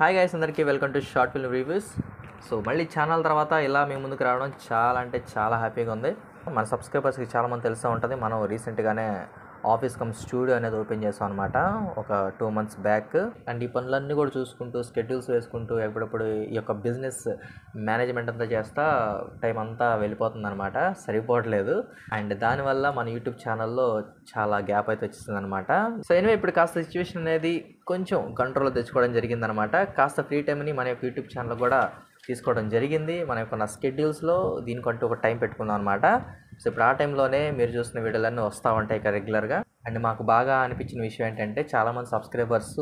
Hi guys, అందరికీ welcome to short film reviews. So మళ్ళీ channel తర్వాత ఇలా మీ ముందుకు రావడం చాలా అంటే చాలా హ్యాపీగా ఉంది. మన సబ్స్క్రైబర్స్కి చాలామంది తెలుస్తూ ఉంటుంది. మనం రీసెంట్గానే ఆఫీస్ కమ్ స్టూడియో అనేది ఓపెన్ చేసాం అనమాట, ఒక 2 months బ్యాక్. అండ్ ఈ పనులన్నీ కూడా చూసుకుంటూ స్కెడ్యూల్స్ వేసుకుంటూ ఎప్పుడప్పుడు ఈ యొక్క బిజినెస్ మేనేజ్మెంట్ అంతా చేస్తా టైం అంతా వెళ్ళిపోతుంది అనమాట, సరిపోవట్లేదు. అండ్ దానివల్ల మన యూట్యూబ్ ఛానల్లో చాలా గ్యాప్ అయితే వచ్చింది అనమాట. సో ఎనివే ఇప్పుడు కాస్త సిచ్యువేషన్ అనేది కొంచెం కంట్రోల్లో తెచ్చుకోవడం జరిగిందనమాట. కాస్త ఫ్రీ టైంని మన యొక్క యూట్యూబ్ ఛానల్ కూడా తీసుకోవడం జరిగింది. మన యొక్క నా స్కెడ్యూల్స్లో దీనికంటూ ఒక టైం పెట్టుకున్నాం అనమాట. సో ఇప్పుడు ఆ టైంలోనే మీరు చూసిన వీడియోలన్నీ వస్తూ ఉంటాయి ఇక రెగ్యులర్గా. అండ్ మాకు బాగా అనిపించిన విషయం ఏంటంటే, చాలామంది సబ్స్క్రైబర్స్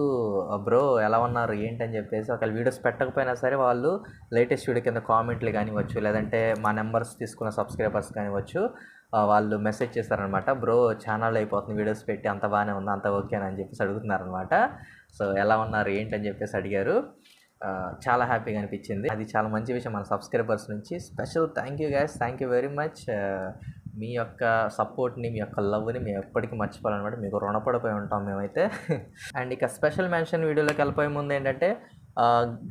బ్రో ఎలా ఉన్నారు ఏంటి అని చెప్పేసి ఒకవేళ వీడియోస్ పెట్టకపోయినా సరే వాళ్ళు లేటెస్ట్ వీడియో కింద కామెంట్లు కానివ్వచ్చు, లేదంటే మా నెంబర్స్ తీసుకున్న సబ్స్క్రైబర్స్ కానివ్వచ్చు, వాళ్ళు మెసేజ్ చేశారనమాట. బ్రో ఛానల్ అయిపోతుంది, వీడియోస్ పెట్టి అంత బాగానే ఉంది, అంత ఓకేనా అని చెప్పేసి అడుగుతున్నారనమాట. సో ఎలా ఉన్నారు ఏంటి అని చెప్పేసి అడిగారు. చాలా హ్యాపీగా అనిపించింది. అది చాలా మంచి విషయం మన సబ్స్క్రైబర్స్ నుంచి. Special thank you guys, thank you very much. మీ యొక్క సపోర్ట్ని, మీ యొక్క లవ్ని మేము ఎప్పటికీ మర్చిపోవాలన్నమాట. మీకు రుణపడిపోయి ఉంటాం మేమైతే. అండ్ ఇక స్పెషల్ మెన్షన్ వీడియోలోకి వెళ్ళిపోయే ముందు ఏంటంటే,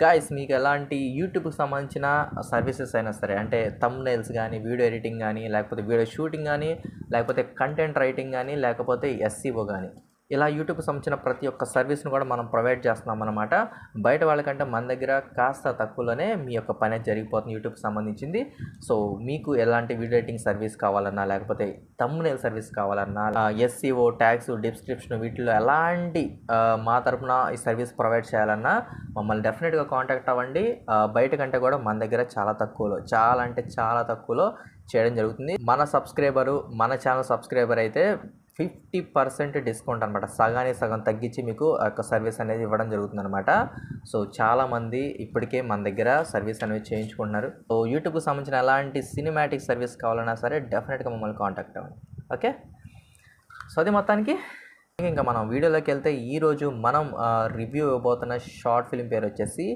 గాయస్ మీకు ఎలాంటి యూట్యూబ్కి సంబంధించిన సర్వీసెస్ అయినా సరే, అంటే థంబ్నెయిల్స్ కానీ, వీడియో ఎడిటింగ్ కానీ, లేకపోతే వీడియో షూటింగ్ కానీ, లేకపోతే కంటెంట్ రైటింగ్ కానీ, లేకపోతే ఎస్సీఓ కానీ, ఇలా యూట్యూబ్కి సంబంధించిన ప్రతి ఒక్క సర్వీస్ని కూడా మనం ప్రొవైడ్ చేస్తున్నాం అనమాట. బయట వాళ్ళకంటే మన దగ్గర కాస్త తక్కువలోనే మీ యొక్క పని జరిగిపోతుంది యూట్యూబ్కి సంబంధించింది. సో మీకు ఎలాంటి వీడియో ఎడిటింగ్ సర్వీస్ కావాలన్నా, లేకపోతే థంబ్నెయిల్ సర్వీస్ కావాలన్నా, ఎస్సీఓ, ట్యాగ్స్, డిస్క్రిప్షన్, వీటిలో ఎలాంటి మా తరపున ఈ సర్వీస్ ప్రొవైడ్ చేయాలన్నా మమ్మల్ని డెఫినెట్గా కాంటాక్ట్ అవ్వండి. బయట కంటే కూడా మన దగ్గర చాలా తక్కువలో, చాలా అంటే చాలా తక్కువలో చేయడం జరుగుతుంది. మన ఛానల్ సబ్స్క్రైబర్ అయితే 50% డిస్కౌంట్ అనమాట, సగానికి సగం తగ్గించి మీకు ఆ యొక్క సర్వీస్ అనేది ఇవ్వడం జరుగుతుంది అనమాట. సో చాలామంది ఇప్పటికే మన దగ్గర సర్వీస్ అనేది చేయించుకుంటున్నారు. సో యూట్యూబ్కి సంబంధించిన ఎలాంటి సినిమాటిక్ సర్వీస్ కావాలన్నా సరే డెఫినెట్గా మమ్మల్ని కాంటాక్ట్ అవ్వండి. ఓకే, సో అది మొత్తానికి ఇంకా మనం వీడియోలోకి వెళ్తే, ఈరోజు మనం రివ్యూ ఇవ్వబోతున్న షార్ట్ ఫిల్మ్ పేరు వచ్చేసి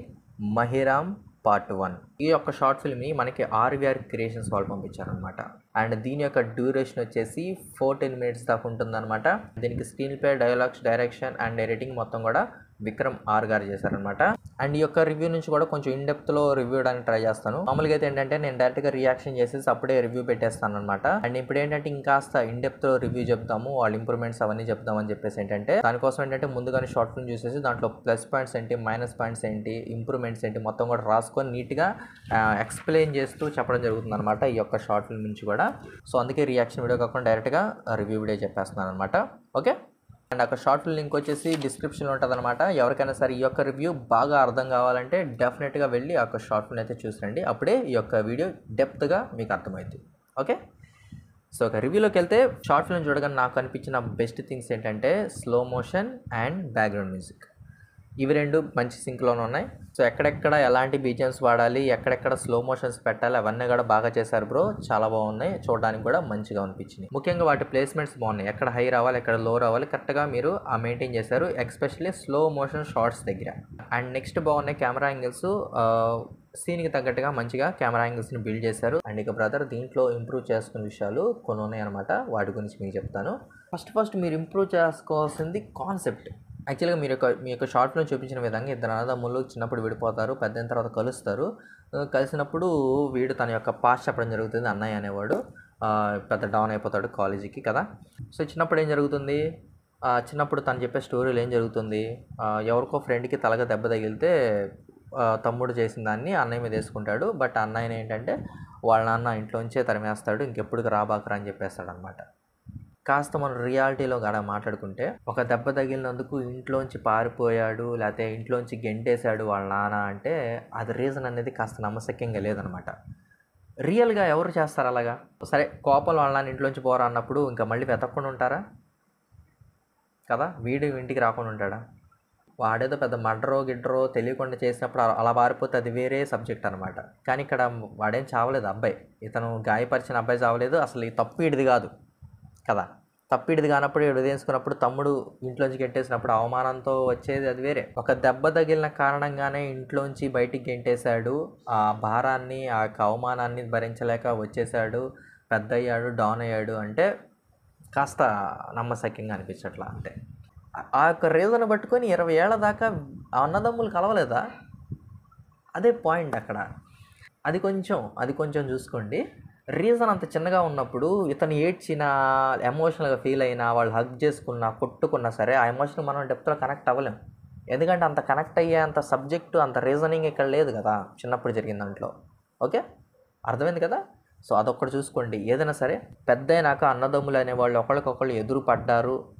మహిరామ్ పార్ట్ 1. ఈ యొక్క షార్ట్ ఫిల్మ్ని మనకి RVR క్రియేషన్స్ వాళ్ళు పంపించారనమాట. అండ్ దీని యొక్క డ్యూరేషన్ వచ్చేసి 14 minutes దాకా ఉంటుందన్నమాట. దీనికి screen play, dialogues, direction and editing మొత్తం కూడా విక్రమ్ ఆర్ గారు చేశారనమాట. అండ్ ఈ యొక్క రివ్యూ నుంచి కూడా కొంచెం ఇన్డెప్త్లో రివ్యూ ఇవ్వడానికి ట్రై చేస్తాను. మామూలుగా అయితే ఏంటంటే నేను డైరెక్ట్గా రియాక్షన్ చేసేసి అప్పుడే రివ్యూ పెట్టేస్తాను అనమాట. అండ్ ఇప్పుడు ఏంటంటే ఇంకాస్త ఇన్డెప్త్లో రివ్యూ చెప్తాము, వాళ్ళ ఇంప్రూవ్మెంట్స్ అవన్నీ చెప్తామని చెప్పేసి ఏంటంటే, దానికోసం ఏంటంటే ముందుగానే షార్ట్ ఫిల్మ్ చూసేసి దాంట్లో ప్లస్ పాయింట్స్ ఏంటి, మైనస్ పాయింట్స్ ఏంటి, ఇంప్రూవ్మెంట్స్ ఏంటి మొత్తం కూడా రాసుకొని నీట్గా ఎక్స్ప్లెయిన్ చేస్తూ చెప్పడం జరుగుతుంది అనమాట ఈ యొక్క షార్ట్ ఫిల్మ్ నుంచి కూడా. సో అందుకే రియాక్షన్ వీడియో కాకుండా డైరెక్ట్గా రివ్యూ వీడియో చెప్పేస్తున్నాను అనమాట. ఓకే, అండ్ ఒక షార్ట్ ఫిల్మ్ లింక్ వచ్చేసి డిస్క్రిప్షన్లో ఉంటుంది అనమాట. ఎవరికైనా సరే ఈ యొక్క రివ్యూ బాగా అర్థం కావాలంటే డెఫినెట్గా వెళ్ళి ఆ యొక్క షార్ట్ ఫిల్మ్ అయితే చూసండి, అప్పుడే ఈ యొక్క వీడియో డెప్త్గా మీకు అర్థమవుతుంది. ఓకే, సో ఒక రివ్యూలోకి వెళ్తే, షార్ట్ ఫిల్మ్ చూడగానే నాకు అనిపించిన బెస్ట్ థింగ్స్ ఏంటంటే slow motion and background music. ఇవి రెండు మంచి సింక్లోనే ఉన్నాయి. సో ఎక్కడెక్కడ ఎలాంటి బీజిఎమ్స్ వాడాలి, ఎక్కడెక్కడ స్లో మోషన్స్ పెట్టాలి, అవన్నీ కూడా బాగా చేశారు బ్రో. చాలా బాగున్నాయి, చూడడానికి కూడా మంచిగా అనిపించింది. ముఖ్యంగా వాటి ప్లేస్మెంట్స్ బాగున్నాయి, ఎక్కడ హై రావాలి, ఎక్కడ లో రావాలి కరెక్ట్గా మీరు మెయింటైన్ చేశారు, ఎస్పెషల్లీ స్లో మోషన్ షార్ట్స్ దగ్గర. అండ్ నెక్స్ట్ బాగున్నాయి కెమెరా యాంగిల్స్, సీన్కి తగ్గట్టుగా మంచిగా కెమెరా యాంగిల్స్ని బిల్డ్ చేశారు. అండ్ ఇక బ్రదర్ దీంట్లో ఇంప్రూవ్ చేసుకునే విషయాలు కొన్ని ఉన్నాయి అనమాట, వాటి గురించి మీకు చెప్తాను. ఫస్ట్ మీరు ఇంప్రూవ్ చేసుకోవాల్సింది కాన్సెప్ట్. యాక్చువల్గా మీ యొక్క షార్ట్లో చూపించిన విధంగా ఇద్దరు అన్నదమ్ములు చిన్నప్పుడు విడిపోతారు, పెద్దయిన తర్వాత కలుస్తారు. కలిసినప్పుడు వీడు తన యొక్క పాస్ట్ చెప్పడం జరుగుతుంది. అన్నయ్య అనేవాడు పెద్ద డౌన్ అయిపోతాడు కాలేజీకి కదా. సో చిన్నప్పుడు ఏం జరుగుతుంది, చిన్నప్పుడు తను చెప్పే స్టోరీలు ఏం జరుగుతుంది, ఎవరికో ఫ్రెండ్కి తలగా దెబ్బ తగిలితే తమ్ముడు చేసిన దాన్ని అన్నయ్య మీద వేసుకుంటాడు. బట్ అన్నయ్యని ఏంటంటే వాళ్ళ నాన్న ఇంట్లోంచే తరిమేస్తాడు, ఇంకెప్పుడు రాబాకరా అని చెప్పేస్తాడు అనమాట. కాస్త మనం రియాలిటీలో కూడా మాట్లాడుకుంటే, ఒక దెబ్బ తగిలినందుకు ఇంట్లోంచి పారిపోయాడు, లేకపోతే ఇంట్లోంచి గెంటేశాడు వాళ్ళ నాన్న అంటే అది రీజన్ అనేది కాస్త నమ్మశక్యంగా లేదనమాట. రియల్గా ఎవరు చేస్తారు అలాగా? సరే కోపం వాళ్ళ నాన్న ఇంట్లోంచి పోరా అన్నప్పుడు ఇంకా మళ్ళీ వెతక్కుండా ఉంటారా కదా, వీడు ఇంటికి రాకుండా ఉంటాడా? వాడేదో పెద్ద మర్డరో గిడ్డరో తెలియకుండా చేసినప్పుడు అలా పారిపోతే అది వేరే సబ్జెక్ట్ అనమాట. కానీ ఇక్కడ వాడేం చావలేదు, అబ్బాయి, ఇతను గాయపరిచిన అబ్బాయి చావలేదు. అసలు ఈ తప్పు ఇడిది కాదు కదా, తప్పిడిది కానప్పుడు విడదీసుకున్నప్పుడు తమ్ముడు ఇంట్లోంచి గెంటేసినప్పుడు అవమానంతో వచ్చేది అది వేరే. ఒక దెబ్బ తగిలిన కారణంగానే ఇంట్లోంచి బయటికి గెంటేశాడు, ఆ భారాన్ని, ఆ యొక్క అవమానాన్ని భరించలేక వచ్చేసాడు, పెద్ద అయ్యాడు, డౌన్ అయ్యాడు అంటే కాస్త నమ్మశక్యంగా అనిపించట్లా. అంతే ఆ యొక్క రీజన్ పట్టుకొని 20 ఏళ్ల దాకా ఆ అన్నదమ్ములు కలవలేదా? అదే పాయింట్ అక్కడ. అది కొంచెం చూసుకోండి. రీజన్ అంత చిన్నగా ఉన్నప్పుడు ఇతను ఏడ్చినా, ఎమోషనల్గా ఫీల్ అయినా, వాళ్ళు హగ్ చేసుకున్నా, కొట్టుకున్నా సరే ఆ ఎమోషన్ మనం డెప్త్లో కనెక్ట్ అవ్వలేం. ఎందుకంటే అంత కనెక్ట్ అయ్యే అంత సబ్జెక్టు, అంత రీజనింగ్ ఇక్కడ లేదు కదా చిన్నప్పుడు జరిగిన దాంట్లో. ఓకే, అర్థమైంది కదా? సో అదొక్కటి చూసుకోండి. ఏదైనా సరే పెద్దయినాక అన్నదమ్ములు అనేవాళ్ళు ఒకళ్ళకొకళ్ళు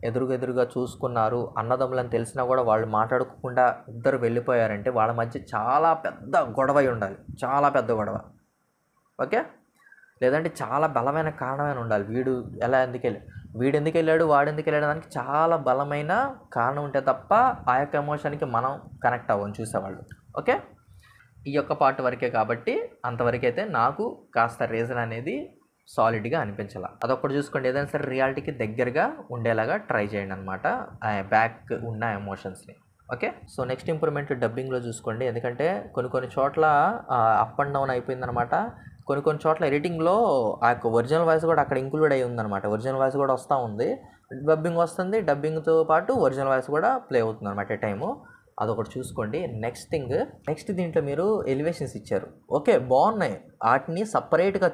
ఎదురుగా చూసుకున్నారు, అన్నదమ్ములని తెలిసినా కూడా వాళ్ళు మాట్లాడుకోకుండా ఇద్దరు వెళ్ళిపోయారంటే వాళ్ళ మధ్య చాలా పెద్ద గొడవ ఉండాలి, చాలా పెద్ద గొడవ. ఓకే, లేదంటే చాలా బలమైన కారణమైన ఉండాలి. వీడు ఎందుకు వెళ్ళాడు వాడు ఎందుకు వెళ్ళాడు దానికి చాలా బలమైన కారణం ఉంటే తప్ప ఆ యొక్క ఎమోషన్కి మనం కనెక్ట్ అవ్వం చూసేవాళ్ళు. ఓకే, ఈ యొక్క పార్ట్ వరకే కాబట్టి అంతవరకైతే నాకు కాస్త రీజన్ అనేది సాలిడ్గా అనిపించాల. అదొక్కటి చూసుకోండి. ఏదైనా సరే రియాలిటీకి దగ్గరగా ఉండేలాగా ట్రై చేయండి అనమాట బ్యాక్ ఉన్న ఎమోషన్స్ని. ఓకే, సో నెక్స్ట్ ఇంప్రూవ్మెంట్ డబ్బింగ్లో చూసుకోండి. ఎందుకంటే కొన్ని చోట్ల అప్ అండ్ డౌన్ అయిపోయిందనమాట. కొన్ని చోట్ల ఎడిటింగ్లో ఆ యొక్క ఒరిజినల్ వాయిస్ కూడా అక్కడ ఇంక్లూడ్ అయ్యి ఉందన్నమాట. ఒరిజినల్ వాయిస్ కూడా వస్తూ ఉంది, డబ్బింగ్ వస్తుంది, డబ్బింగ్తో పాటు ఒరిజినల్ వాయిస్ కూడా ప్లే అవుతుంది అనమాట టైము. అదొకటి చూసుకోండి. నెక్స్ట్ దీంట్లో మీరు ఎలివేషన్స్ ఇచ్చారు. ఓకే, బాగున్నాయి. వాటిని సపరేట్గా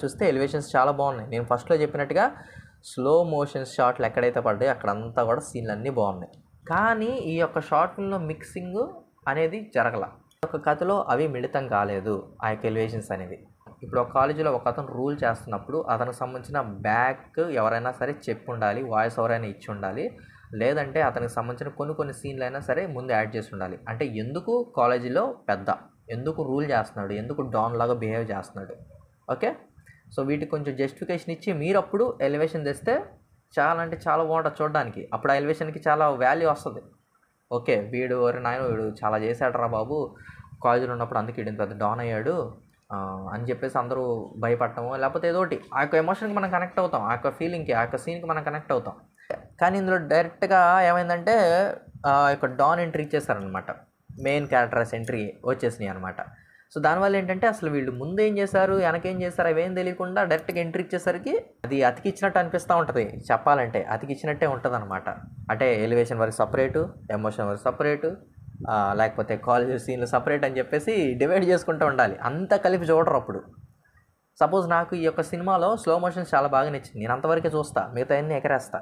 చూస్తే ఎలివేషన్స్ చాలా బాగున్నాయి. నేను ఫస్ట్లో చెప్పినట్టుగా స్లో మోషన్ షాట్లు ఎక్కడైతే పడ్డాయో అక్కడంతా కూడా సీన్లు అన్నీ బాగున్నాయి. కానీ ఈ యొక్క షార్ట్ ఫిల్మ్లో మిక్సింగ్ అనేది జరగల. ఒక కథలో అవి మిళితం కాలేదు ఆ యొక్క ఎలివేషన్స్ అనేది. ఇప్పుడు ఒక కాలేజీలో ఒక అతను రూల్ చేస్తున్నప్పుడు అతనికి సంబంధించిన బ్యాక్ ఎవరైనా సరే చెప్పి ఉండాలి, వాయిస్ ఎవరైనా ఇచ్చి ఉండాలి, లేదంటే అతనికి సంబంధించిన కొన్ని సీన్లు అయినా సరే ముందు యాడ్ చేసి ఉండాలి. అంటే ఎందుకు కాలేజీలో ఎందుకు రూల్ చేస్తున్నాడు, ఎందుకు డాన్ లాగా బిహేవ్ చేస్తున్నాడు. ఓకే, సో వీటికి కొంచెం జస్టిఫికేషన్ ఇచ్చి మీరు అప్పుడు ఎలివేషన్ తెస్తే చాలా అంటే చాలా బాగుంటుంది చూడడానికి. అప్పుడు ఆ ఎలివేషన్కి చాలా వాల్యూ వస్తుంది. ఓకే, వీడు చాలా చేశాడు బాబు కాలేజీలో ఉన్నప్పుడు, అందుకే వీడిని పెద్ద డాన్ అయ్యాడు అని చెప్పేసి అందరూ భయపడటము, లేకపోతే ఏదోటి ఆ యొక్క ఎమోషన్కి మనం కనెక్ట్ అవుతాం, ఆ యొక్క ఫీలింగ్కి, ఆ యొక్క సీన్కి మనం కనెక్ట్ అవుతాం. కానీ ఇందులో డైరెక్ట్గా ఏమైందంటే యొక్క డాన్ ఎంట్రీ ఇచ్చేసారనమాట, మెయిన్ క్యారెక్టర్స్ ఎంట్రీ వచ్చేసినాయి అనమాట. సో దానివల్ల ఏంటంటే అసలు వీళ్ళు ముందు ఏం చేశారు వెనకేం చేశారు అవేం తెలియకుండా డైరెక్ట్గా ఎంట్రీ ఇచ్చేసరికి అది అతికిచ్చినట్టు అనిపిస్తూ ఉంటుంది. చెప్పాలంటే అతికిచ్చినట్టే ఉంటుంది అనమాట. అంటే ఎలివేషన్ వరకు సపరేటు, ఎమోషన్ వరకు సపరేటు, లేకపోతే కాలేజ్ సీన్లు సపరేట్ అని చెప్పేసి డివైడ్ చేసుకుంటూ ఉండాలి. అంతా కలిపి చూడరు. అప్పుడు సపోజ్ నాకు ఈ యొక్క సినిమాలో స్లో మోషన్స్ చాలా బాగా నచ్చింది, నేను అంతవరకే చూస్తా, మిగతా అన్నీ ఎగరేస్తా.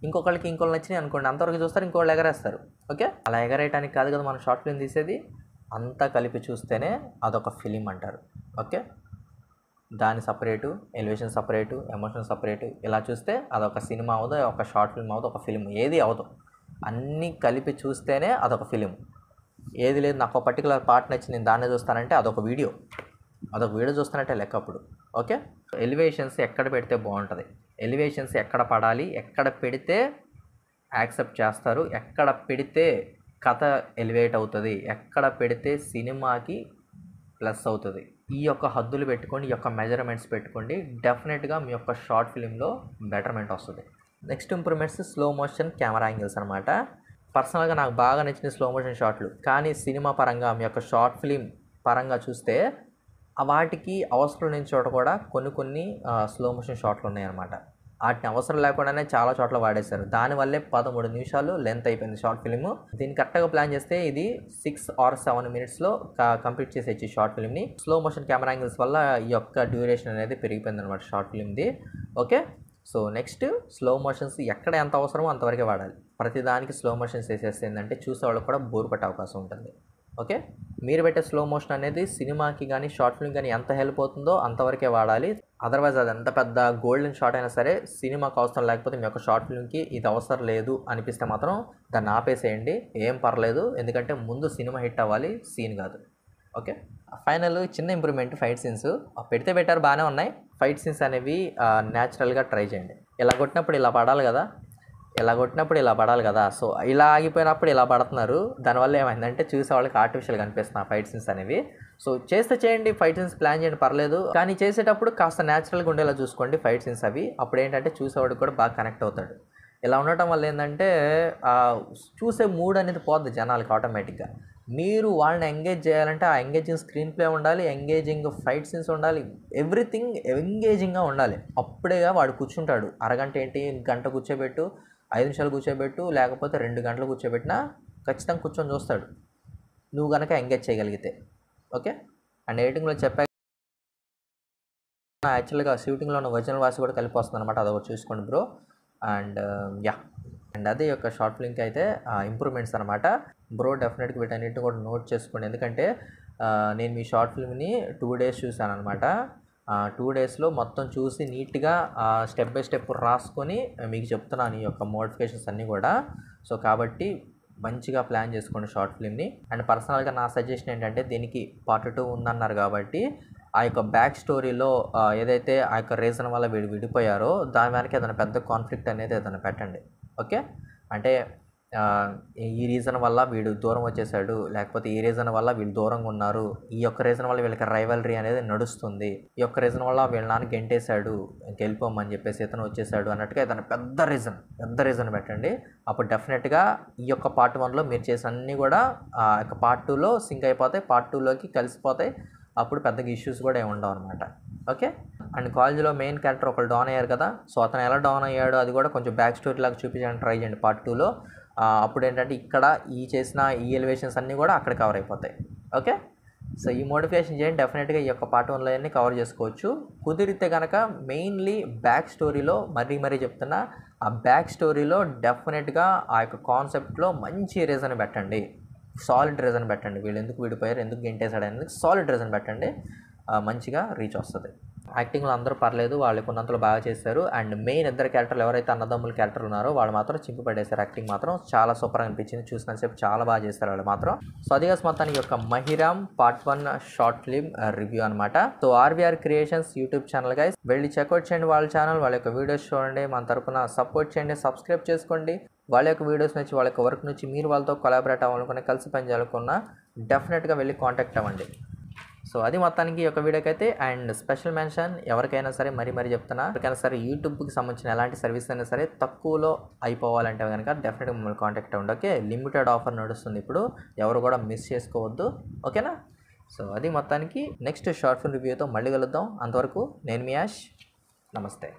ఇంకొకళ్ళకి నచ్చినాయి అనుకోండి, అంతవరకు చూస్తారు, ఇంకోళ్ళు ఎగరేస్తారు. ఓకే, అలా ఎగరేయడానికి కాదు కదా మనం షార్ట్ ఫిల్మ్ తీసేది. అంతా కలిపి చూస్తేనే అదొక ఫిలిం అంటారు. ఓకే, దాని separate, elevation separate, emotion separate, ఇలా చూస్తే అదొక సినిమా అవ్వదు, ఒక షార్ట్ ఫిల్మ్ అవ్వదు, ఒక ఫిలిం ఏది అవ్వదు. అన్నీ కలిపి చూస్తేనే అదొక ఫిలిం. ఏది లేదు నాకు ఒక పర్టికులర్ పార్ట్ నచ్చి నేను దాన్నే చూస్తానంటే అదొక వీడియో చూస్తానంటే లెక్క అప్పుడు. ఓకే, ఎలివేషన్స్ ఎక్కడ పెడితే బాగుంటుంది, ఎలివేషన్స్ ఎక్కడ పడాలి, ఎక్కడ పెడితే యాక్సెప్ట్ చేస్తారు, ఎక్కడ పెడితే కథ ఎలివేట్ అవుతుంది, ఎక్కడ పెడితే సినిమాకి ప్లస్ అవుతుంది, ఈ యొక్క హద్దులు పెట్టుకోండి, ఈ యొక్క మెజర్మెంట్స్ పెట్టుకోండి. డెఫినెట్గా మీ యొక్క షార్ట్ ఫిలింలో బెటర్మెంట్ వస్తుంది. Next improvements slow motion camera angles అనమాట. పర్సనల్గా నాకు బాగా నచ్చిన స్లో మోషన్ షాట్లు. కానీ సినిమా పరంగా మీ యొక్క షార్ట్ ఫిలిం పరంగా చూస్తే వాటికి అవసరం లేని చోట కూడా కొన్ని స్లో మోషన్ షాట్లు ఉన్నాయన్నమాట. వాటిని అవసరం లేకుండానే చాలా చోట్ల వాడేశారు. దానివల్లే 13 నిమిషాలు లెంత్ అయిపోయింది షార్ట్ ఫిలిము. దీన్ని కరెక్ట్గా ప్లాన్ చేస్తే ఇది 6 or 7 minutesలో కంప్లీట్ చేసేయచ్చు షార్ట్ ఫిలింని. స్లో మోషన్ కెమెరా యాంగిల్స్ వల్ల ఈ యొక్క డ్యూరేషన్ అనేది పెరిగిపోయింది అనమాట షార్ట్ ఫిలింది. Okay, so next slow motions ఎక్కడ ఎంత అవసరమో అంతవరకే వాడాలి. ప్రతిదానికి స్లో మోషన్స్ వేసేస్తే ఏంటంటే చూసేవాళ్ళకి కూడా బోర్ పట్టే అవకాశం ఉంటుంది. ఓకే, మీరు పెట్టే స్లో మోషన్ అనేది సినిమాకి కానీ షార్ట్ ఫిల్మ్ కానీ ఎంత హెల్ప్ అవుతుందో అంతవరకే వాడాలి. అదర్వైజ్ అది ఎంత పెద్ద గోల్డెన్ షాట్ అయినా సరే సినిమాకి అవసరం లేకపోతే మీ యొక్క షార్ట్ ఫిల్మ్కి ఇది అవసరం లేదు అనిపిస్తే మాత్రం దాన్ని ఆపేసేయండి, ఏం పర్లేదు. ఎందుకంటే ముందు సినిమా హిట్ అవ్వాలి, సీన్ కాదు. ఓకే, ఫైనల్ చిన్న ఇంప్రూవ్మెంట్, ఫైట్ సీన్స్ పెడితే బెటర్, బాగానే ఉన్నాయి. ఫైట్ సీన్స్ అనేవి న్యాచురల్గా ట్రై చేయండి. ఇలా కొట్టినప్పుడు ఇలా పడాలి కదా, సో ఇలా ఆగిపోయినప్పుడు ఇలా పడుతున్నారు. దానివల్ల ఏమైందంటే చూసే వాళ్ళకి ఆర్టిఫిషియల్గా అనిపిస్తున్నాయి ఫైట్ సీన్స్ అనేవి. సో చేయండి, ఫైట్ సీన్స్ ప్లాన్ చేయండి, పర్లేదు. కానీ చేసేటప్పుడు కాస్త న్యాచురల్గా ఉండేలా చూసుకోండి ఫైట్ సీన్స్ అవి. అప్పుడు ఏంటంటే చూసేవాడికి కూడా బాగా కనెక్ట్ అవుతాడు. ఇలా ఉండటం వల్ల ఏంటంటే చూసే మూడ్ అనేది పోద్ది జనాలకి ఆటోమేటిక్గా. మీరు వాళ్ళని ఎంగేజ్ చేయాలంటే ఆ ఎంగేజింగ్ స్క్రీన్ ప్లే ఉండాలి, ఎంగేజింగ్ ఫైట్ సీన్స్ ఉండాలి, ఎవ్రీథింగ్ ఎంగేజింగ్గా ఉండాలి. అప్పుడేగా వాడు కూర్చుంటాడు. అరగంట ఏంటి, గంట కూర్చోబెట్టు, 5 నిమిషాలు కూర్చోబెట్టు, లేకపోతే 2 గంటలు కూర్చోబెట్టినా ఖచ్చితంగా కూర్చొని చూస్తాడు నువ్వు కనుక ఎంగేజ్ చేయగలిగితే. ఓకే. అండ్ ఎడిటింగ్లో చెప్పా యాక్చువల్గా షూటింగ్లో ఉన్న ఒరిజినల్ వాయిస్ కూడా కలిపి వస్తుంది అనమాట, అదొకటి చూసుకోండి బ్రో. అండ్ అండ్ అదే యొక్క షార్ట్ ఫిల్మ్కి అయితే ఇంప్రూవ్మెంట్స్ అనమాట బ్రో. డెఫినెట్గా వీటన్నిటిని కూడా నోట్ చేసుకోండి, ఎందుకంటే నేను మీ షార్ట్ ఫిల్మ్ని 2 days చూశాను అనమాట. 2 daysలో మొత్తం చూసి నీట్గా స్టెప్ బై స్టెప్ రాసుకొని మీకు చెప్తున్నాను ఈ యొక్క మోడిఫికేషన్స్ అన్నీ కూడా. సో కాబట్టి మంచిగా ప్లాన్ చేసుకోండి షార్ట్ ఫిల్మ్ని. అండ్ పర్సనల్గా నా సజెషన్ ఏంటంటే దీనికి పార్ట్ 2 ఉందన్నారు కాబట్టి ఆ యొక్క బ్యాక్ స్టోరీలో ఏదైతే ఆ యొక్క రీజన్ వల్ల వీడు విడిపోయారో దాని వెనక ఏదైనా పెద్ద కాన్ఫ్లిక్ట్ అనేది ఏదైనా పెట్టండి. ఓకే. అంటే ఈ రీజన్ వల్ల వీడు దూరం వచ్చేసాడు, లేకపోతే ఈ రీజన్ వల్ల వీళ్ళు దూరంగా ఉన్నారు, ఈ యొక్క రీజన్ వల్ల వీళ్ళకి రైవలరీ అనేది నడుస్తుంది, ఈ యొక్క రీజన్ వల్ల వీళ్ళ నాన్న గెంటేశాడు గెలిపోమని చెప్పేసి ఇతను వచ్చేసాడు అన్నట్టుగా ఏదైనా పెద్ద రీజన్ పెట్టండి. అప్పుడు డెఫినెట్గా ఈ యొక్క పార్ట్ 1లో మీరు చేసిన అన్నీ కూడా ఆ యొక్క పార్ట్ 2లో సింక్ అయిపోతాయి, పార్ట్ 2లోకి కలిసిపోతాయి. అప్పుడు పెద్దగా ఇష్యూస్ కూడా ఏమి ఉండవు అనమాట. ఓకే. అండ్ కాలేజీలో మెయిన్ క్యారెక్టర్ ఒకళ్ళు డౌన్ అయ్యారు కదా, సో అతను ఎలా డౌన్ అయ్యాడో అది కూడా కొంచెం బ్యాక్ స్టోరీ లాగా చూపించడానికి ట్రై చేయండి పార్ట్ 2లో. అప్పుడు ఏంటంటే ఇక్కడ చేసిన ఈ ఎలివేషన్స్ అన్నీ కూడా అక్కడ కవర్ అయిపోతాయి. ఓకే. సో ఈ మోడిఫికేషన్ చేయండి, డెఫినెట్గా ఈ యొక్క పార్ట్ 1లో అన్నీ కవర్ చేసుకోవచ్చు. కుదిరితే కనుక మెయిన్లీ బ్యాక్ స్టోరీలో మరీ చెప్తున్నా, ఆ బ్యాక్ స్టోరీలో డెఫినెట్గా ఆ యొక్క కాన్సెప్ట్లో మంచి రీజన్ పెట్టండి, సాలిడ్ రీజన్ పెట్టండి. వీళ్ళు ఎందుకు విడిపోయారు, ఎందుకు గెంటేశాడు అనేది సాలిడ్ రీజన్ పెట్టండి, మంచిగా రీచ్ వస్తుంది. యాక్టింగ్లో అందరూ పర్లేదు, వాళ్ళు కొన్నంతలో బాగా చేశారు. అండ్ మెయిన్ ఇద్దరు క్యారెక్టర్లు ఎవరైతే అన్నదమ్ముల క్యారెక్టర్లు ఉన్నారో వాళ్ళు మాత్రం చింపి పడేశారు. యాక్టింగ్ మాత్రం చాలా సూపర్గా అనిపించింది, చూసినంతసేపు చాలా బాగా చేశారు వాళ్ళు మాత్రం. సో అదిగా మొత్తానికి యొక్క Mahiram part 1 short film review అనమాట. So RVR creations YouTube channel guys, వెళ్ళి చెక్అవుట్ చేయండి వాళ్ళ ఛానల్, వాళ్ళ యొక్క వీడియోస్ చూడండి, మన తరపున సపోర్ట్ చేయండి, సబ్స్క్రైబ్ చేసుకోండి. వాళ్ళ యొక్క వీడియోస్ నుంచి వాళ్ళ యొక్క వర్క్ నుంచి మీరు వాళ్ళతో కొలాబరేట్ అవ్వాలనుకున్న, కలిసి పని చేయాలనుకున్న డెఫినెట్గా వెళ్ళి కాంటాక్ట్ అవ్వండి. సో అది మొత్తానికి ఈ యొక్క వీడియోకి అయితే. అండ్ స్పెషల్ మెన్షన్ ఎవరికైనా సరే మరీ చెప్తున్నా, ఎవరికైనా సరే యూట్యూబ్కి సంబంధించిన ఎలాంటి సర్వీస్ అయినా సరే తక్కువలో అయిపోవాలంటే కనుక డెఫినెట్గా మమ్మల్ని కాంటాక్ట్ అవ్వండి. ఓకే. లిమిటెడ్ ఆఫర్ నడుస్తుంది ఇప్పుడు, ఎవరు కూడా మిస్ చేసుకోవద్దు. ఓకేనా. సో అది మొత్తానికి నెక్స్ట్ షార్ట్ ఫిల్మ్ రివ్యూతో మళ్ళీ కలుద్దాం. అంతవరకు నేను మీ యాష్, నమస్తే.